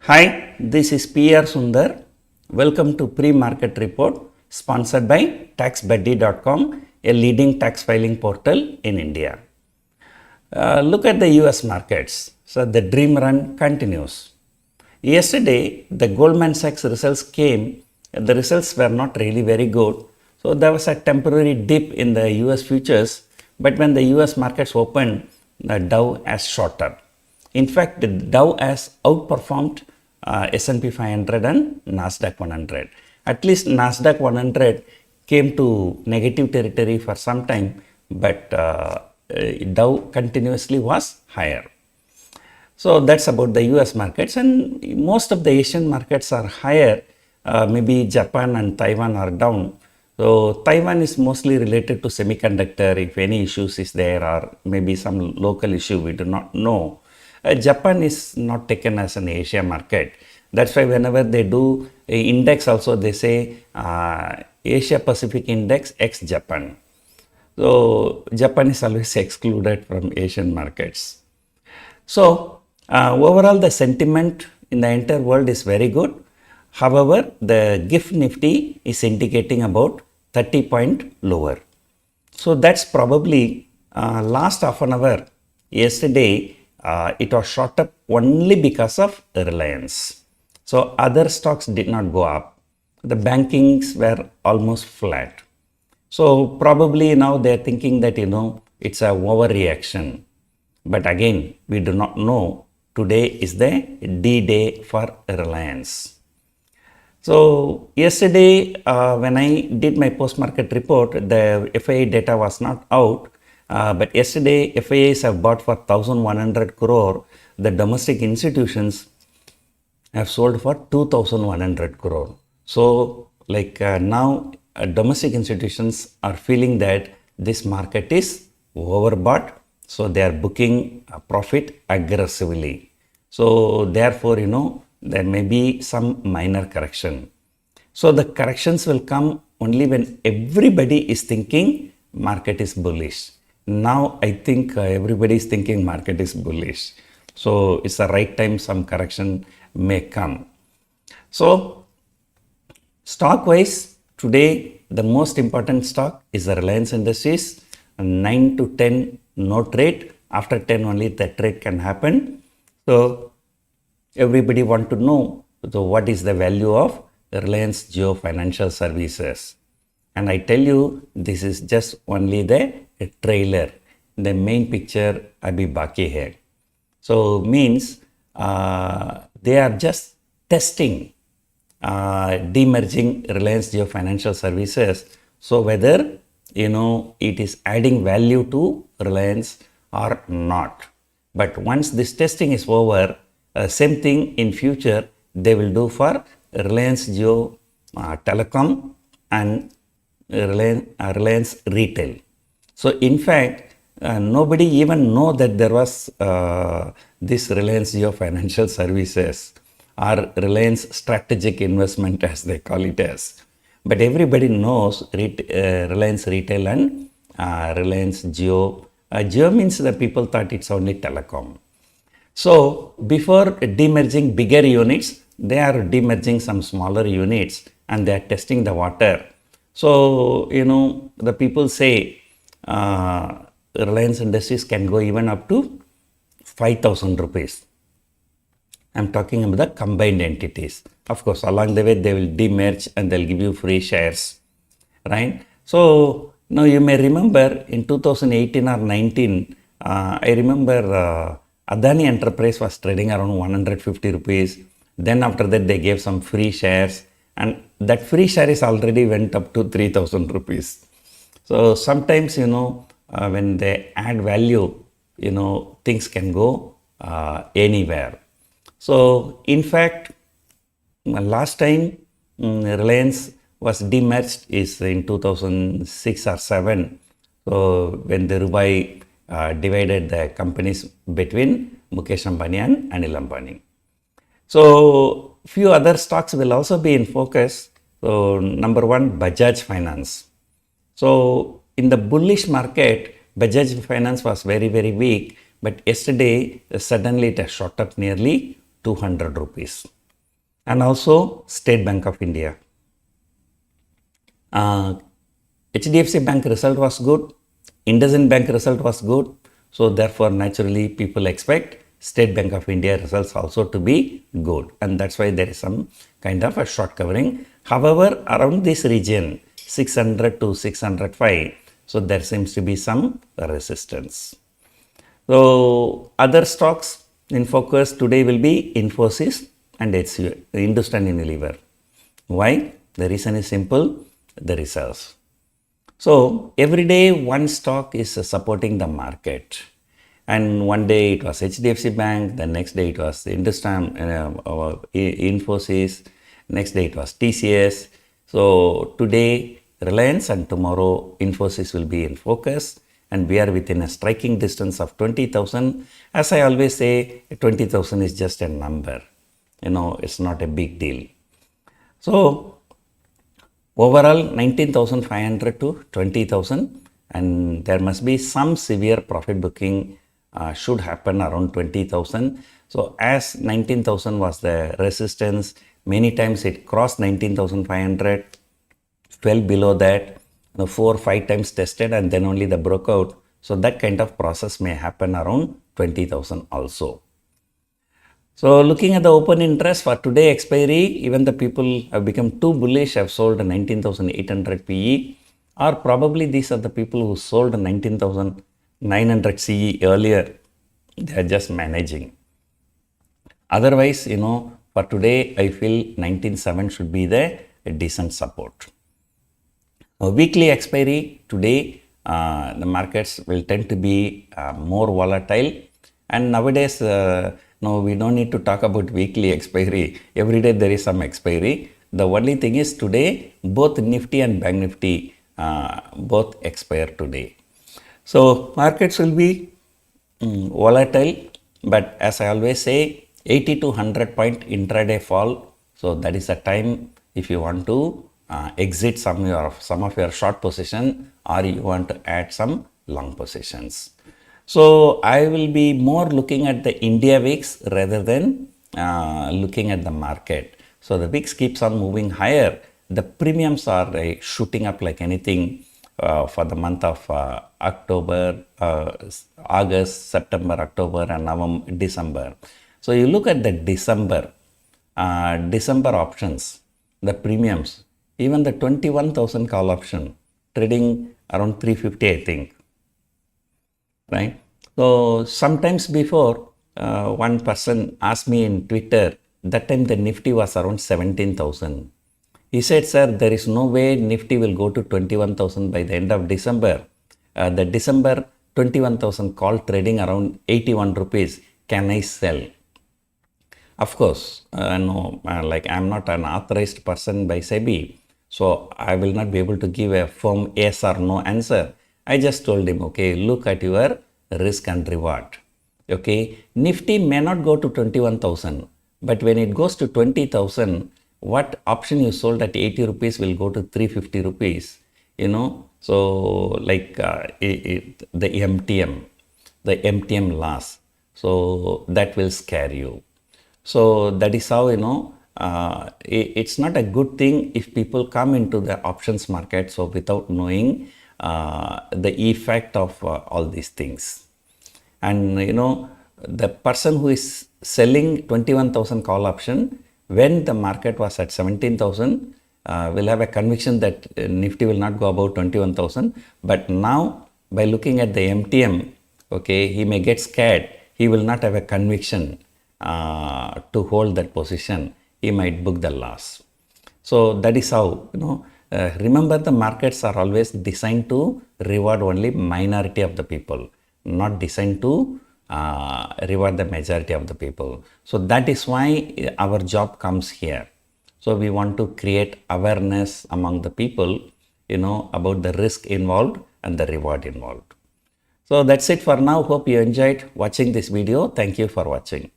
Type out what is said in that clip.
Hi, this is PR Sundar. Welcome to Pre-Market Report sponsored by TaxBuddy.com, a leading tax filing portal in India. Look at the US markets. So the dream run continues. Yesterday, the Goldman Sachs results came. The results were not really very good. So there was a temporary dip in the US futures. But when the US markets opened, the Dow has shot up. In fact, the Dow has outperformed S&P 500 and Nasdaq 100. At least Nasdaq 100 came to negative territory for some time, but Dow continuously was higher. So that's about the US markets, and most of the Asian markets are higher. Maybe Japan and Taiwan are down. So Taiwan is mostly related to semiconductor. If any issues is there, or maybe some local issue, we do not know. Japan is not taken as an Asia market. That's why whenever they do a index also, they say Asia Pacific Index ex Japan. So Japan is always excluded from Asian markets. So overall the sentiment in the entire world is very good. However, the GIFT Nifty is indicating about 30 point lower. So that's probably last half an hour yesterday. It was shot up only because of Reliance. So other stocks did not go up. The bankings were almost flat. So probably now they are thinking that, it's a overreaction. But again, we do not know. Today is the D-Day for Reliance. So yesterday, when I did my post-market report, the FII data was not out. But yesterday, FIIs have bought for 1,100 crore. The domestic institutions have sold for 2,100 crore. So, now domestic institutions are feeling that this market is overbought. So, they are booking a profit aggressively. So, therefore, there may be some minor correction. So, the corrections will come only when everybody is thinking market is bullish. Now, I think everybody is thinking market is bullish. So, it's the right time some correction may come. So, stock-wise, today, the most important stock is the Reliance Indices. 9 to 10, no trade. After 10, only the trade can happen. So, everybody want to know what is the value of Reliance Jio Financial Services. And I tell you, this is just only the trailer. The main picture abhi baki hai. So means they are just testing demerging Reliance Jio Financial Services. So whether it is adding value to Reliance or not. But once this testing is over, same thing in future they will do for Reliance Jio Telecom and Reliance Retail. So in fact, nobody even know that there was this Reliance Jio Financial Services or Reliance Strategic Investment as they call it as. But everybody knows Reliance Retail and Reliance Jio. Jio means the people thought it's only telecom. So before demerging bigger units, they are demerging some smaller units and they are testing the water. So, the people say Reliance Industries can go even up to 5,000 rupees. I'm talking about the combined entities. Of course, along the way, they will demerge and they'll give you free shares, right? So, now you may remember in 2018 or 19, I remember Adani Enterprise was trading around 150 rupees. Then after that, they gave some free shares. And that free share is already went up to 3,000 rupees. So sometimes, when they add value, things can go anywhere. So in fact, last time Reliance was demerged is in 2006 or 7. So when the Rubai divided the companies between Mukesh Ambani and Anil Ambani. So few other stocks will also be in focus. So number one, Bajaj Finance. So in the bullish market, Bajaj Finance was very, very weak. But yesterday, suddenly it has shot up nearly 200 rupees. and also State Bank of India. HDFC Bank result was good, IndusInd Bank result was good, so therefore naturally people expect State Bank of India results also to be good, and that's why there is some kind of a short covering. However, around this region 600 to 605, so there seems to be some resistance. So other stocks in focus today will be Infosys and HCL, Hindustan Unilever. Why? The reason is simple, the results. So every day one stock is supporting the market, and one day it was HDFC Bank, the next day it was Hindustan Infosys, next day it was TCS. So today Reliance and tomorrow Infosys will be in focus, and we are within a striking distance of 20,000. As I always say, 20,000 is just a number, it's not a big deal. So overall 19,500 to 20,000, and there must be some severe profit booking should happen around 20,000. So as 19,000 was the resistance, many times it crossed 19,500, fell below that, 4 or 5 times tested, and then only the broke out. So that kind of process may happen around 20,000 also. So looking at the open interest for today expiry, even the people have become too bullish, have sold 19,800 PE, or probably these are the people who sold 19,900 CE earlier. They are just managing. Otherwise, for today, I feel 19,700 should be the decent support. Weekly expiry today, the markets will tend to be more volatile, and nowadays, no, we don't need to talk about weekly expiry. Every day there is some expiry. The only thing is today, both Nifty and Bank Nifty both expire today. So markets will be volatile, but as I always say, 80 to 100 point intraday fall. So that is the time if you want to exit some of your short position, or you want to add some long positions. So I will be more looking at the India VIX rather than looking at the market. So the VIX keeps on moving higher. The premiums are shooting up like anything for the month of October, August, September, October, and November, December. So you look at the December options, the premiums, even the 21,000 call option trading around 350, I think. Right? So sometimes before, one person asked me in Twitter, that time the Nifty was around 17,000. He said, sir, there is no way Nifty will go to 21,000 by the end of December. The December 21,000 call trading around 81 rupees. Can I sell? Of course, no, like I'm not an authorized person by SEBI. So I will not be able to give a firm yes or no answer. I just told him, okay, look at your risk and reward. Okay, Nifty may not go to 21,000, but when it goes to 20,000, what option you sold at 80 rupees will go to 350 rupees, so like the MTM loss. So that will scare you. So that is how, it's not a good thing if people come into the options market so without knowing the effect of all these things. And the person who is selling 21,000 call option when the market was at 17,000 will have a conviction that Nifty will not go above 21,000. But now by looking at the MTM, okay, he may get scared. He will not have a conviction to hold that position. He might book the loss. So that is how, remember, the markets are always designed to reward only minority of the people, not designed to reward the majority of the people. So that is why our job comes here. So we want to create awareness among the people, about the risk involved and the reward involved. So that's it for now. Hope you enjoyed watching this video. Thank you for watching.